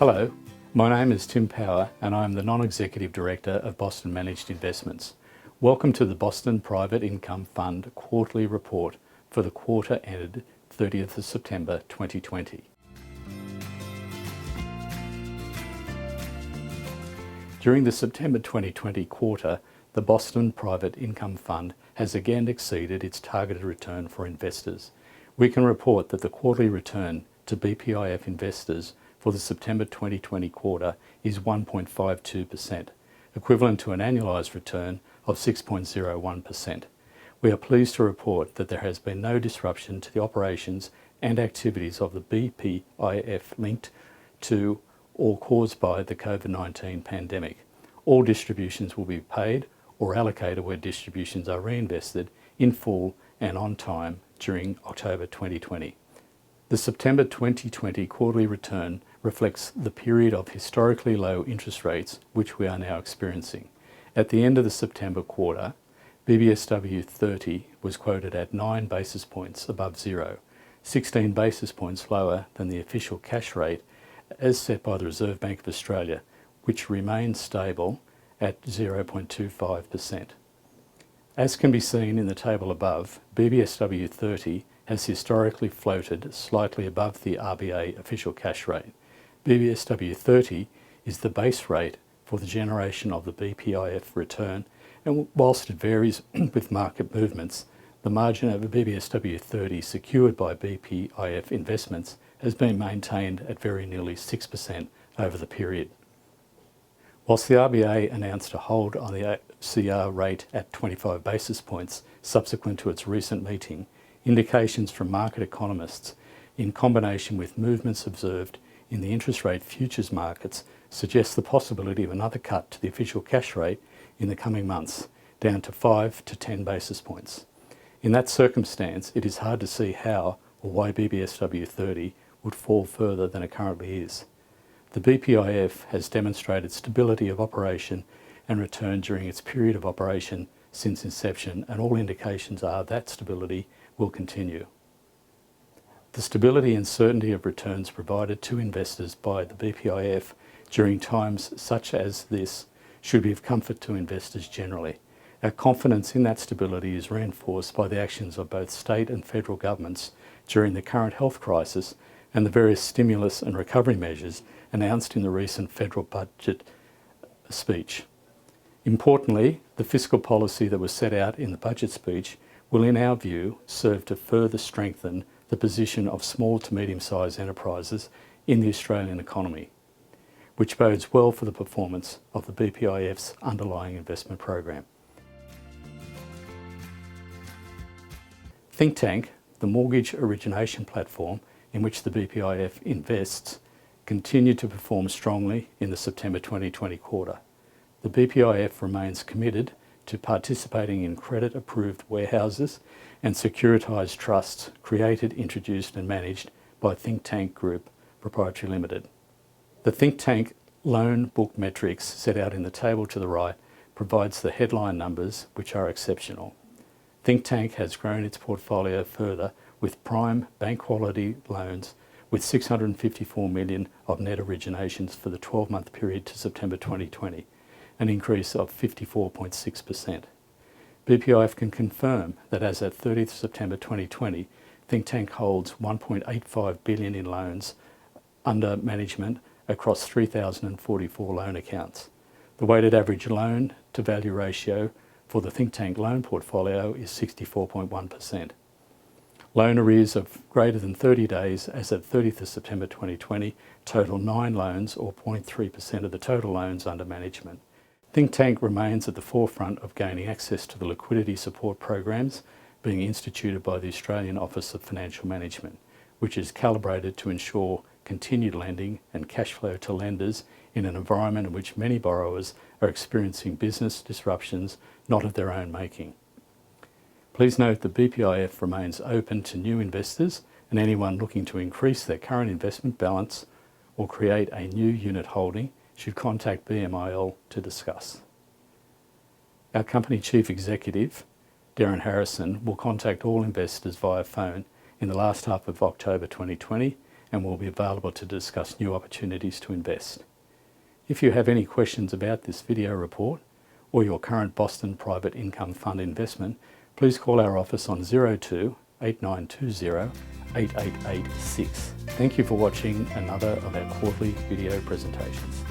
Hello, my name is Tim Power and I am the Non-Executive Director of Boston Managed Investments. Welcome to the Boston Private Income Fund Quarterly Report for the quarter ended 30th of September 2020. During the September 2020 quarter, the Boston Private Income Fund has again exceeded its targeted return for investors. We can report that the quarterly return to BPIF investors for the September 2020 quarter is 1.52%, equivalent to an annualised return of 6.01%. We are pleased to report that there has been no disruption to the operations and activities of the BPIF linked to or caused by the COVID-19 pandemic. All distributions will be paid or allocated where distributions are reinvested in full and on time during October 2020. The September 2020 quarterly return reflects the period of historically low interest rates which we are now experiencing. At the end of the September quarter, BBSW 30 was quoted at 9 basis points above zero, 16 basis points lower than the official cash rate as set by the Reserve Bank of Australia, which remains stable at 0.25%. As can be seen in the table above, BBSW 30 has historically floated slightly above the RBA official cash rate. BBSW 30 is the base rate for the generation of the BPIF return, and whilst it varies with market movements, the margin over BBSW 30 secured by BPIF investments has been maintained at very nearly 6% over the period. Whilst the RBA announced a hold on the OCR rate at 25 basis points subsequent to its recent meeting, indications from market economists, in combination with movements observed in the interest rate futures markets, suggest the possibility of another cut to the official cash rate in the coming months, down to 5 to 10 basis points. In that circumstance, it is hard to see how or why BBSW 30 would fall further than it currently is. The BPIF has demonstrated stability of operation and return during its period of operation since inception, and all indications are that stability will continue. The stability and certainty of returns provided to investors by the BPIF during times such as this should be of comfort to investors generally. Our confidence in that stability is reinforced by the actions of both state and federal governments during the current health crisis and the various stimulus and recovery measures announced in the recent federal budget speech. Importantly, the fiscal policy that was set out in the budget speech will, in our view, serve to further strengthen the position of small to medium-sized enterprises in the Australian economy, which bodes well for the performance of the BPIF's underlying investment program. Thinktank, the mortgage origination platform in which the BPIF invests, continued to perform strongly in the September 2020 quarter. The BPIF remains committed to participating in credit-approved warehouses and securitized trusts created, introduced and managed by Thinktank Group Proprietary Limited. The Thinktank loan book metrics set out in the table to the right provides the headline numbers, which are exceptional. Thinktank has grown its portfolio further with prime bank quality loans with $654 million of net originations for the 12-month period to September 2020, an increase of 54.6%. BPIF can confirm that as at 30th September 2020, Thinktank holds $1.85 billion in loans under management across 3,044 loan accounts. The weighted average loan to value ratio for the Thinktank loan portfolio is 64.1%. Loan arrears of greater than 30 days as at 30th of September 2020 total 9 loans, or 0.3% of the total loans under management. Thinktank remains at the forefront of gaining access to the liquidity support programs being instituted by the Australian Office of Financial Management, which is calibrated to ensure continued lending and cash flow to lenders in an environment in which many borrowers are experiencing business disruptions not of their own making. Please note that BPIF remains open to new investors and anyone looking to increase their current investment balance or create a new unit holding should contact BMIL to discuss. Our Company Chief Executive, Darren Harrison, will contact all investors via phone in the last half of October 2020 and will be available to discuss new opportunities to invest. If you have any questions about this video report or your current Boston Private Income Fund investment, please call our office on 02 8920 8886. Thank you for watching another of our quarterly video presentations.